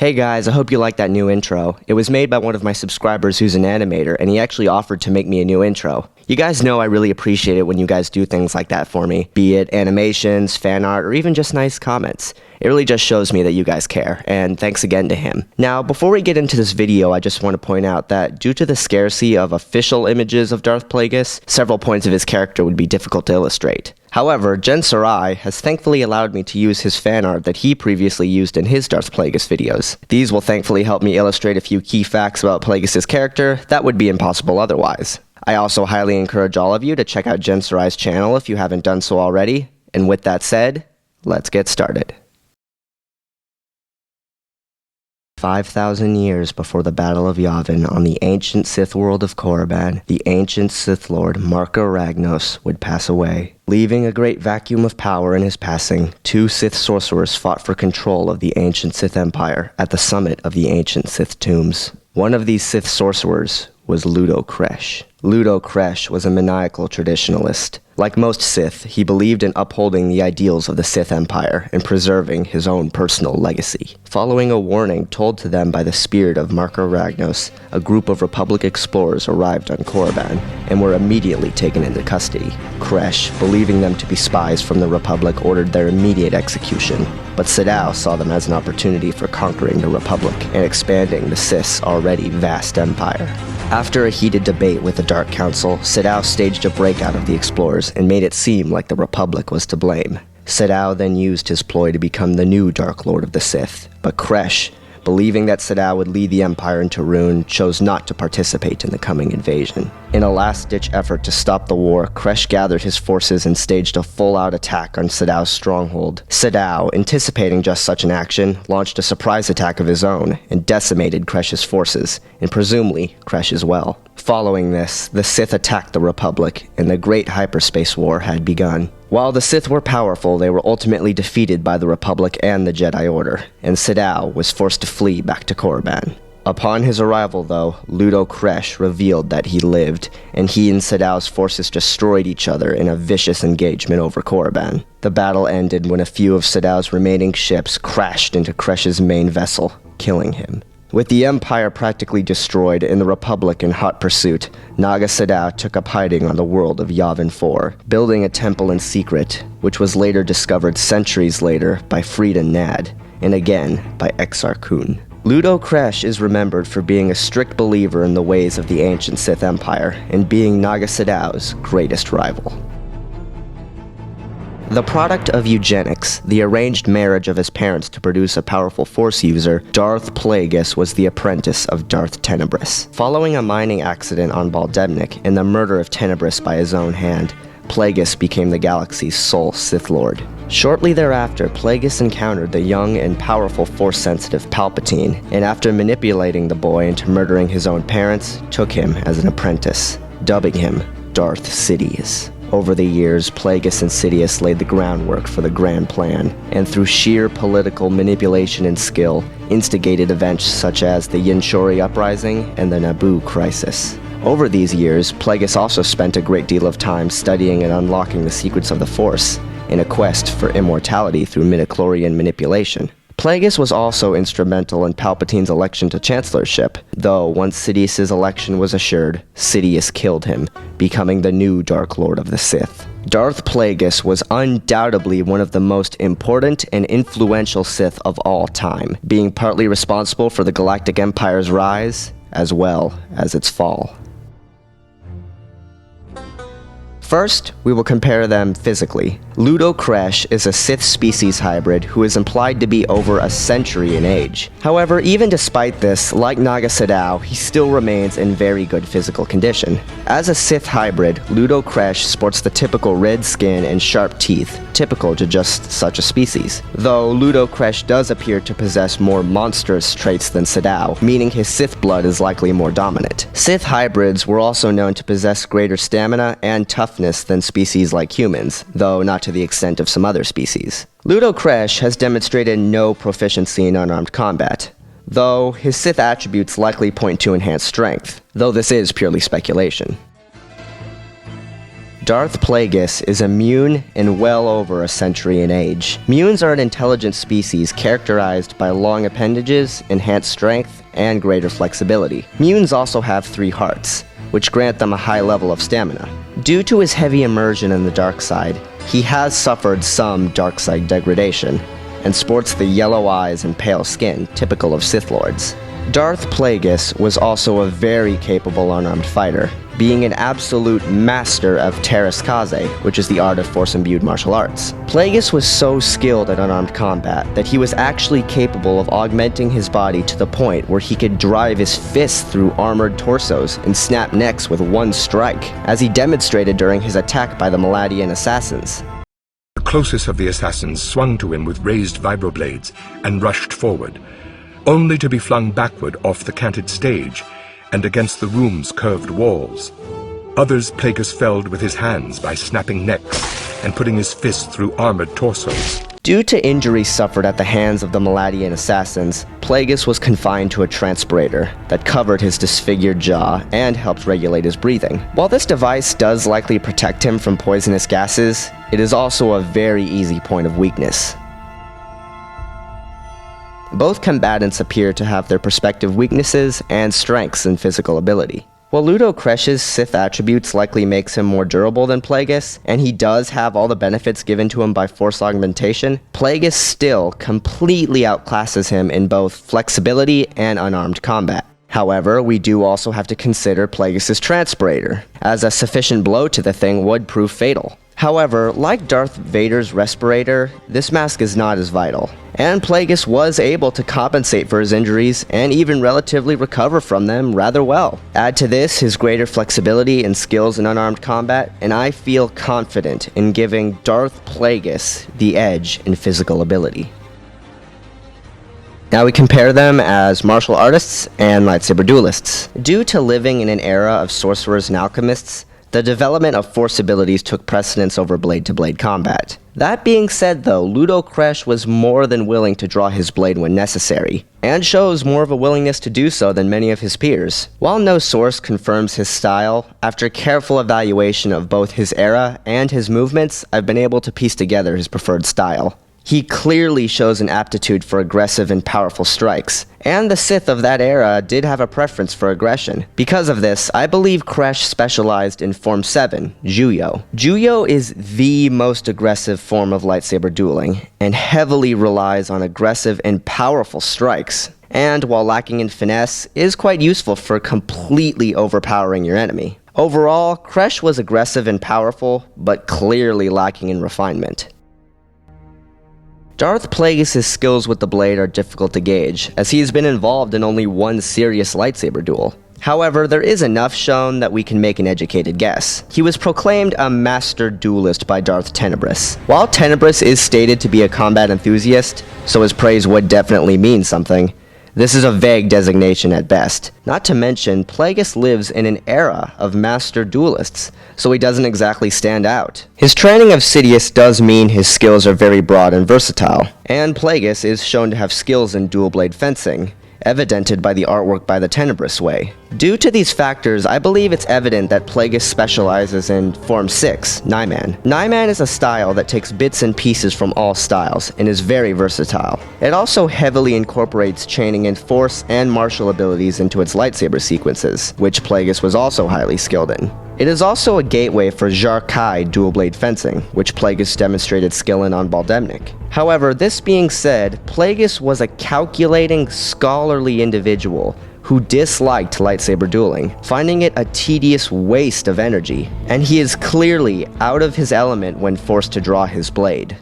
Hey guys, I hope you like that new intro. It was made by one of my subscribers who's an animator, and he actually offered to make me a new intro. You guys know I really appreciate it when you guys do things like that for me, be it animations, fan art, or even just nice comments. It really just shows me that you guys care, and thanks again to him. Now, before we get into this video, I just want to point out that due to the scarcity of official images of Darth Plagueis, several points of his character would be difficult to illustrate. However, Jen Sarai has thankfully allowed me to use his fan art that he previously used in his Darth Plagueis videos. These will thankfully help me illustrate a few key facts about Plagueis' character that would be impossible otherwise. I also highly encourage all of you to check out Jen Sarai's channel if you haven't done so already, and with that said, let's get started. 5,000 years before the Battle of Yavin on the ancient Sith world of Korriban, the ancient Sith Lord Marco Ragnos would pass away. Leaving a great vacuum of power in his passing, two Sith sorcerers fought for control of the ancient Sith Empire at the summit of the ancient Sith tombs. One of these Sith sorcerers was Ludo Kressh. Ludo Kressh was a maniacal traditionalist. Like most Sith, he believed in upholding the ideals of the Sith Empire and preserving his own personal legacy. Following a warning told to them by the spirit of Marco Ragnos, a group of Republic explorers arrived on Korriban and were immediately taken into custody. Kressh, believing them to be spies from the Republic, ordered their immediate execution, but Sadao saw them as an opportunity for conquering the Republic and expanding the Sith's already vast empire. After a heated debate with the Dark Council, Sadao staged a breakout of the explorers and made it seem like the Republic was to blame. Sadao then used his ploy to become the new Dark Lord of the Sith, but Kressh, believing that Sadao would lead the Empire into ruin, chose not to participate in the coming invasion. In a last-ditch effort to stop the war, Kressh gathered his forces and staged a full-out attack on Sadao's stronghold. Sadao, anticipating just such an action, launched a surprise attack of his own and decimated Kresh's forces, and presumably Kressh as well. Following this, the Sith attacked the Republic, and the Great Hyperspace War had begun. While the Sith were powerful, they were ultimately defeated by the Republic and the Jedi Order, and Sadao was forced to flee back to Korriban. Upon his arrival, though, Ludo Kressh revealed that he lived, and he and Sadao's forces destroyed each other in a vicious engagement over Korriban. The battle ended when a few of Sadao's remaining ships crashed into Kresh's main vessel, killing him. With the Empire practically destroyed and the Republic in hot pursuit, Naga Sadao took up hiding on the world of Yavin 4, building a temple in secret, which was later discovered centuries later by Frida Nad, and again by Exar Kun. Ludo Kressh is remembered for being a strict believer in the ways of the ancient Sith Empire, and being Naga Sadao's greatest rival. The product of eugenics, the arranged marriage of his parents to produce a powerful Force user, Darth Plagueis was the apprentice of Darth Tenebris. Following a mining accident on Baldebnik and the murder of Tenebris by his own hand, Plagueis became the galaxy's sole Sith Lord. Shortly thereafter, Plagueis encountered the young and powerful Force-sensitive Palpatine, and after manipulating the boy into murdering his own parents, took him as an apprentice, dubbing him Darth Sidious. Over the years, Plagueis and Sidious laid the groundwork for the grand plan, and through sheer political manipulation and skill, instigated events such as the Yinshori Uprising and the Naboo Crisis. Over these years, Plagueis also spent a great deal of time studying and unlocking the secrets of the Force, in a quest for immortality through midichlorian manipulation. Plagueis was also instrumental in Palpatine's election to chancellorship, though once Sidious's election was assured, Sidious killed him, becoming the new Dark Lord of the Sith. Darth Plagueis was undoubtedly one of the most important and influential Sith of all time, being partly responsible for the Galactic Empire's rise, as well as its fall. First, we will compare them physically. Ludo Kressh is a Sith species hybrid who is implied to be over a century in age. However, even despite this, like Naga Sadao, he still remains in very good physical condition. As a Sith hybrid, Ludo Kressh sports the typical red skin and sharp teeth, typical to just such a species. Though Ludo Kressh does appear to possess more monstrous traits than Sadao, meaning his Sith blood is likely more dominant. Sith hybrids were also known to possess greater stamina and toughness than species like humans, though not to the extent of some other species. Ludo Kressh has demonstrated no proficiency in unarmed combat, though his Sith attributes likely point to enhanced strength, though this is purely speculation. Darth Plagueis is a Mun and well over a century in age. Muns are an intelligent species characterized by long appendages, enhanced strength, and greater flexibility. Muns also have 3 hearts, which grant them a high level of stamina. Due to his heavy immersion in the dark side, he has suffered some dark side degradation, and sports the yellow eyes and pale skin typical of Sith Lords. Darth Plagueis was also a very capable unarmed fighter, being an absolute master of Teräs Käsi, which is the art of force-imbued martial arts. Plagueis was so skilled at unarmed combat that he was actually capable of augmenting his body to the point where he could drive his fists through armored torsos and snap necks with one strike, as he demonstrated during his attack by the Maladian assassins. The closest of the assassins swung to him with raised vibroblades and rushed forward, only to be flung backward off the canted stage and against the room's curved walls. Others Plagueis felled with his hands by snapping necks and putting his fists through armored torsos. Due to injuries suffered at the hands of the Maladian assassins, Plagueis was confined to a transpirator that covered his disfigured jaw and helped regulate his breathing. While this device does likely protect him from poisonous gases, it is also a very easy point of weakness. Both combatants appear to have their respective weaknesses and strengths in physical ability. While Ludo Kressh's Sith attributes likely makes him more durable than Plagueis, and he does have all the benefits given to him by force augmentation, Plagueis still completely outclasses him in both flexibility and unarmed combat. However, we do also have to consider Plagueis' transpirator, as a sufficient blow to the thing would prove fatal. However, like Darth Vader's respirator, this mask is not as vital, and Plagueis was able to compensate for his injuries and even relatively recover from them rather well. Add to this his greater flexibility and skills in unarmed combat, and I feel confident in giving Darth Plagueis the edge in physical ability. Now we compare them as martial artists and lightsaber duelists. Due to living in an era of sorcerers and alchemists, the development of force abilities took precedence over blade-to-blade combat. That being said though, Ludo Kressh was more than willing to draw his blade when necessary, and shows more of a willingness to do so than many of his peers. While no source confirms his style, after careful evaluation of both his era and his movements, I've been able to piece together his preferred style. He clearly shows an aptitude for aggressive and powerful strikes, and the Sith of that era did have a preference for aggression. Because of this, I believe Kressh specialized in Form 7, Juyo. Juyo is the most aggressive form of lightsaber dueling, and heavily relies on aggressive and powerful strikes, and while lacking in finesse, is quite useful for completely overpowering your enemy. Overall, Kressh was aggressive and powerful, but clearly lacking in refinement. Darth Plagueis' skills with the blade are difficult to gauge, as he has been involved in only one serious lightsaber duel. However, there is enough shown that we can make an educated guess. He was proclaimed a master duelist by Darth Tenebris. While Tenebris is stated to be a combat enthusiast, so his praise would definitely mean something, this is a vague designation at best. Not to mention, Plagueis lives in an era of master duelists, so he doesn't exactly stand out. His training of Sidious does mean his skills are very broad and versatile, and Plagueis is shown to have skills in dual blade fencing, evidented by the artwork by the Tenebris Way. Due to these factors, I believe it's evident that Plagueis specializes in Form 6, Nyman. Nyman is a style that takes bits and pieces from all styles, and is very versatile. It also heavily incorporates chaining in force and martial abilities into its lightsaber sequences, which Plagueis was also highly skilled in. It is also a gateway for Jar-Kai dual-blade fencing, which Plagueis demonstrated skill in on Baldemnik. However, this being said, Plagueis was a calculating, scholarly individual who disliked lightsaber dueling, finding it a tedious waste of energy, and he is clearly out of his element when forced to draw his blade.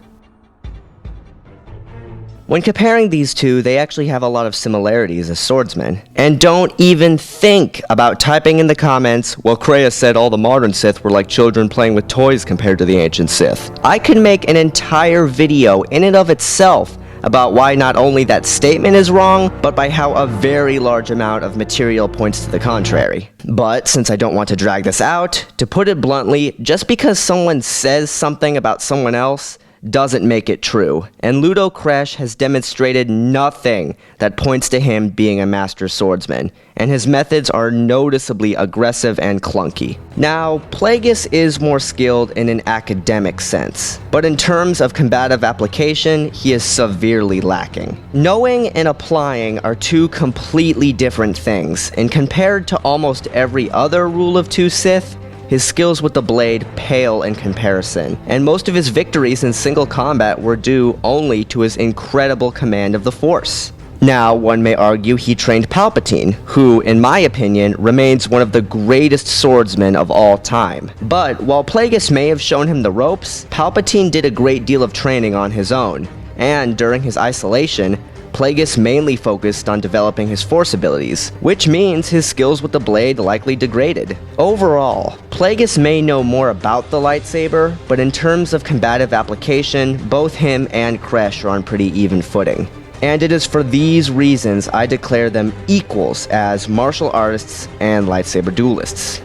When comparing these two, they actually have a lot of similarities as swordsmen. And don't even think about typing in the comments, well, Kreia said all the modern Sith were like children playing with toys compared to the ancient Sith. I could make an entire video in and of itself about why not only that statement is wrong, but by how a very large amount of material points to the contrary. But since I don't want to drag this out, to put it bluntly, just because someone says something about someone else doesn't make it true, and Ludo Kressh has demonstrated nothing that points to him being a master swordsman, and his methods are noticeably aggressive and clunky. Now, Plagueis is more skilled in an academic sense, but in terms of combative application, he is severely lacking. Knowing and applying are two completely different things, and compared to almost every other Rule of Two Sith, his skills with the blade pale in comparison, and most of his victories in single combat were due only to his incredible command of the Force. Now, one may argue he trained Palpatine, who, in my opinion, remains one of the greatest swordsmen of all time. But while Plagueis may have shown him the ropes, Palpatine did a great deal of training on his own, and during his isolation, Plagueis mainly focused on developing his Force abilities, which means his skills with the blade likely degraded. Overall, Plagueis may know more about the lightsaber, but in terms of combative application, both him and Kressh are on pretty even footing. And it is for these reasons I declare them equals as martial artists and lightsaber duelists.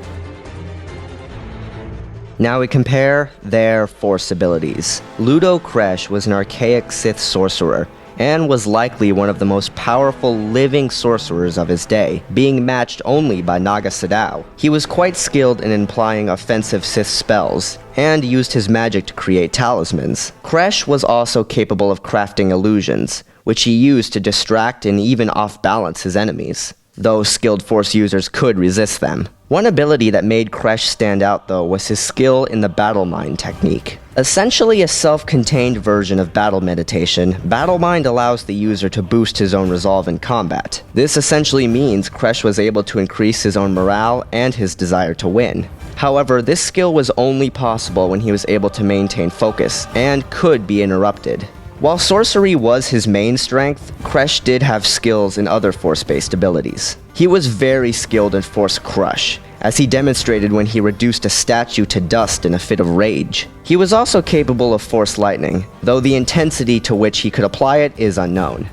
Now we compare their Force abilities. Ludo Kressh was an archaic Sith sorcerer, and was likely one of the most powerful living sorcerers of his day, being matched only by Naga Sadow. He was quite skilled in applying offensive Sith spells, and used his magic to create talismans. Kressh was also capable of crafting illusions, which he used to distract and even off-balance his enemies, though skilled Force users could resist them. One ability that made Kressh stand out, though, was his skill in the Battle Mind technique. Essentially a self-contained version of battle meditation, Battle Mind allows the user to boost his own resolve in combat. This essentially means Kressh was able to increase his own morale and his desire to win. However, this skill was only possible when he was able to maintain focus, and could be interrupted. While sorcery was his main strength, Kressh did have skills in other Force-based abilities. He was very skilled in Force Crush, as he demonstrated when he reduced a statue to dust in a fit of rage. He was also capable of Force Lightning, though the intensity to which he could apply it is unknown.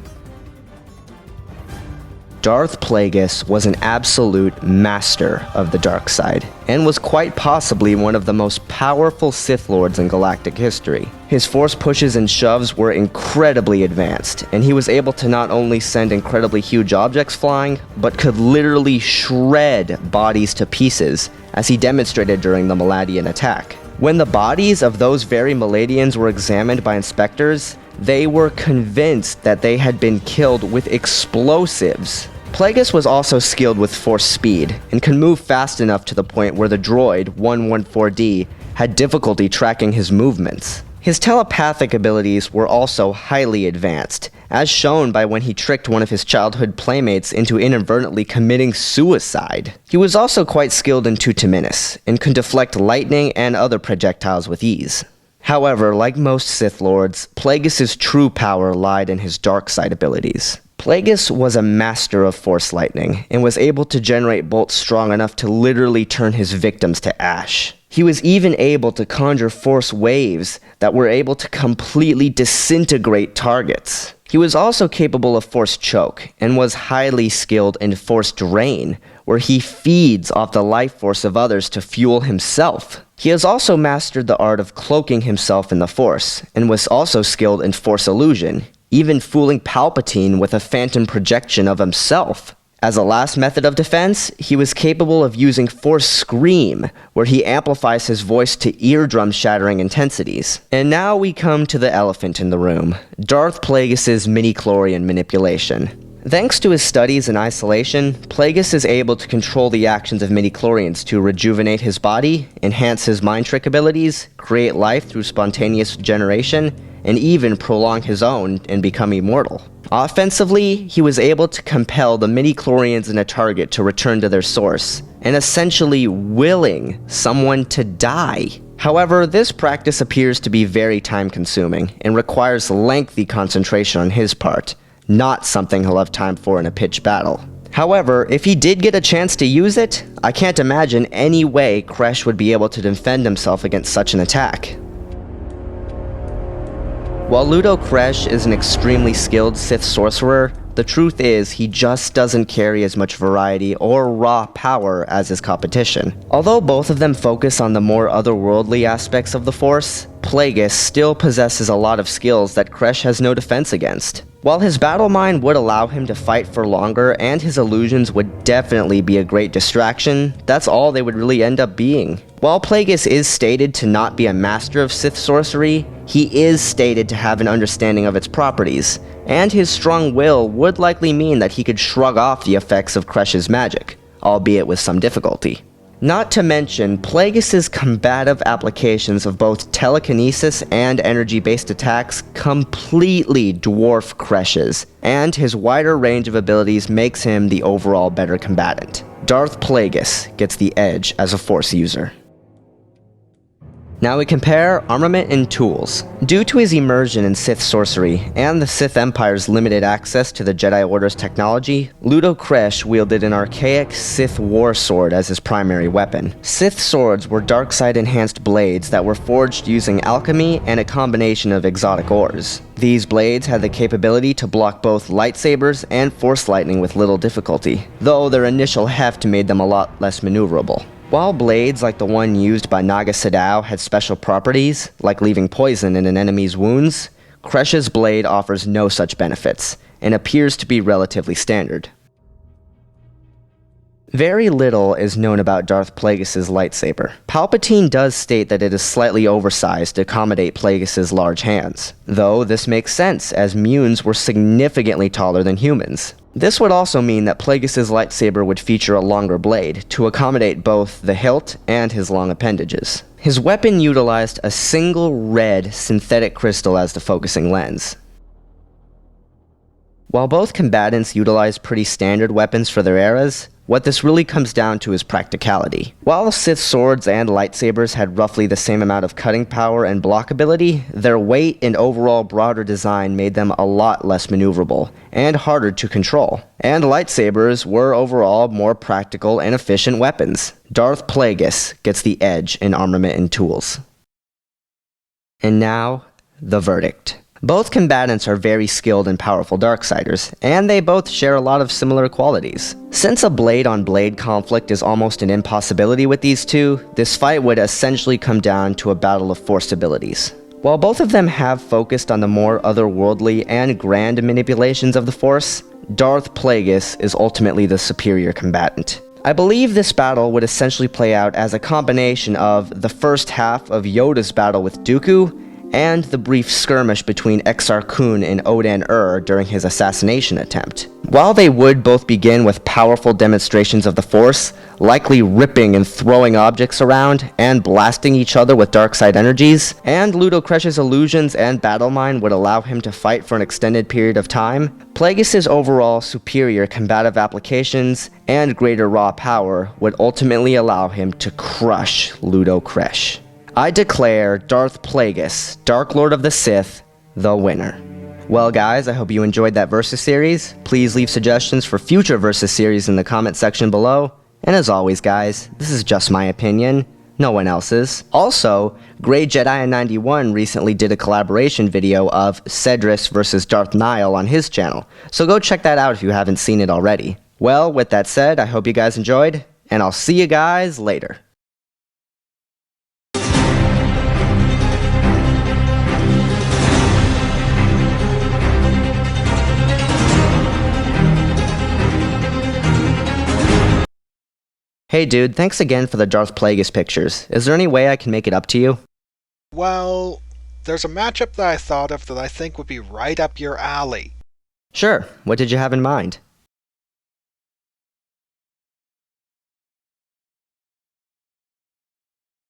Darth Plagueis was an absolute master of the dark side, and was quite possibly one of the most powerful Sith Lords in galactic history. His Force pushes and shoves were incredibly advanced, and he was able to not only send incredibly huge objects flying, but could literally shred bodies to pieces, as he demonstrated during the Maladian attack. When the bodies of those very Maladians were examined by inspectors, they were convinced that they had been killed with explosives. Plagueis was also skilled with Force speed, and could move fast enough to the point where the droid 114D had difficulty tracking his movements. His telepathic abilities were also highly advanced, as shown by when he tricked one of his childhood playmates into inadvertently committing suicide. He was also quite skilled in Tutiminis, and could deflect lightning and other projectiles with ease. However, like most Sith Lords, Plagueis' true power lied in his dark side abilities. Plagueis was a master of Force Lightning, and was able to generate bolts strong enough to literally turn his victims to ash. He was even able to conjure Force waves that were able to completely disintegrate targets. He was also capable of Force Choke, and was highly skilled in Force Drain, where he feeds off the life force of others to fuel himself. He has also mastered the art of cloaking himself in the Force, and was also skilled in Force Illusion, even fooling Palpatine with a phantom projection of himself. As a last method of defense, he was capable of using Force Scream, where he amplifies his voice to eardrum-shattering intensities. And now we come to the elephant in the room, Darth Plagueis' midi-chlorian manipulation. Thanks to his studies in isolation, Plagueis is able to control the actions of midi-chlorians to rejuvenate his body, enhance his mind trick abilities, create life through spontaneous generation, and even prolong his own and become immortal. Offensively, he was able to compel the midi-chlorians in a target to return to their source, and essentially willing someone to die. However, this practice appears to be very time-consuming, and requires lengthy concentration on his part, not something he'll have time for in a pitched battle. However, if he did get a chance to use it, I can't imagine any way Kressh would be able to defend himself against such an attack. While Ludo Kressh is an extremely skilled Sith sorcerer, the truth is he just doesn't carry as much variety or raw power as his competition. Although both of them focus on the more otherworldly aspects of the Force, Plagueis still possesses a lot of skills that Kressh has no defense against. While his battle mind would allow him to fight for longer and his illusions would definitely be a great distraction, that's all they would really end up being. While Plagueis is stated to not be a master of Sith sorcery, he is stated to have an understanding of its properties, and his strong will would likely mean that he could shrug off the effects of Kresh's magic, albeit with some difficulty. Not to mention, Plagueis' combative applications of both telekinesis and energy-based attacks completely dwarf Kresh's, and his wider range of abilities makes him the overall better combatant. Darth Plagueis gets the edge as a Force user. Now we compare armament and tools. Due to his immersion in Sith sorcery and the Sith Empire's limited access to the Jedi Order's technology, Ludo Kressh wielded an archaic Sith war sword as his primary weapon. Sith swords were dark side enhanced blades that were forged using alchemy and a combination of exotic ores. These blades had the capability to block both lightsabers and force lightning with little difficulty, though their initial heft made them a lot less maneuverable. While blades like the one used by Naga Sadow had special properties, like leaving poison in an enemy's wounds, Kresh's blade offers no such benefits, and appears to be relatively standard. Very little is known about Darth Plagueis' lightsaber. Palpatine does state that it is slightly oversized to accommodate Plagueis' large hands, though this makes sense as Munes were significantly taller than humans. This would also mean that Plagueis' lightsaber would feature a longer blade to accommodate both the hilt and his long appendages. His weapon utilized a single red synthetic crystal as the focusing lens. While both combatants utilize pretty standard weapons for their eras, what this really comes down to is practicality. While Sith swords and lightsabers had roughly the same amount of cutting power and blockability, their weight and overall broader design made them a lot less maneuverable and harder to control. And lightsabers were overall more practical and efficient weapons. Darth Plagueis gets the edge in armament and tools. And now, the verdict. Both combatants are very skilled and powerful Darksiders, and they both share a lot of similar qualities. Since a blade-on-blade conflict is almost an impossibility with these two, this fight would essentially come down to a battle of Force abilities. While both of them have focused on the more otherworldly and grand manipulations of the Force, Darth Plagueis is ultimately the superior combatant. I believe this battle would essentially play out as a combination of the first half of Yoda's battle with Dooku and the brief skirmish between Exar Kun and Odan during his assassination attempt. While they would both begin with powerful demonstrations of the Force, likely ripping and throwing objects around and blasting each other with dark side energies, and Ludo Kressh's illusions and battle mind would allow him to fight for an extended period of time, Plagueis' overall superior combative applications and greater raw power would ultimately allow him to crush Ludo Kressh. I declare Darth Plagueis, Dark Lord of the Sith, the winner. Well guys, I hope you enjoyed that Versus series. Please leave suggestions for future Versus series in the comment section below. And as always guys, this is just my opinion, no one else's. Also, Grey Jedi 91 recently did a collaboration video of Cedrus vs Darth Nihil on his channel, so go check that out if you haven't seen it already. Well, with that said, I hope you guys enjoyed, and I'll see you guys later. Hey dude, thanks again for the Darth Plagueis pictures. Is there any way I can make it up to you? Well, there's a matchup that I thought of that I think would be right up your alley. Sure, what did you have in mind?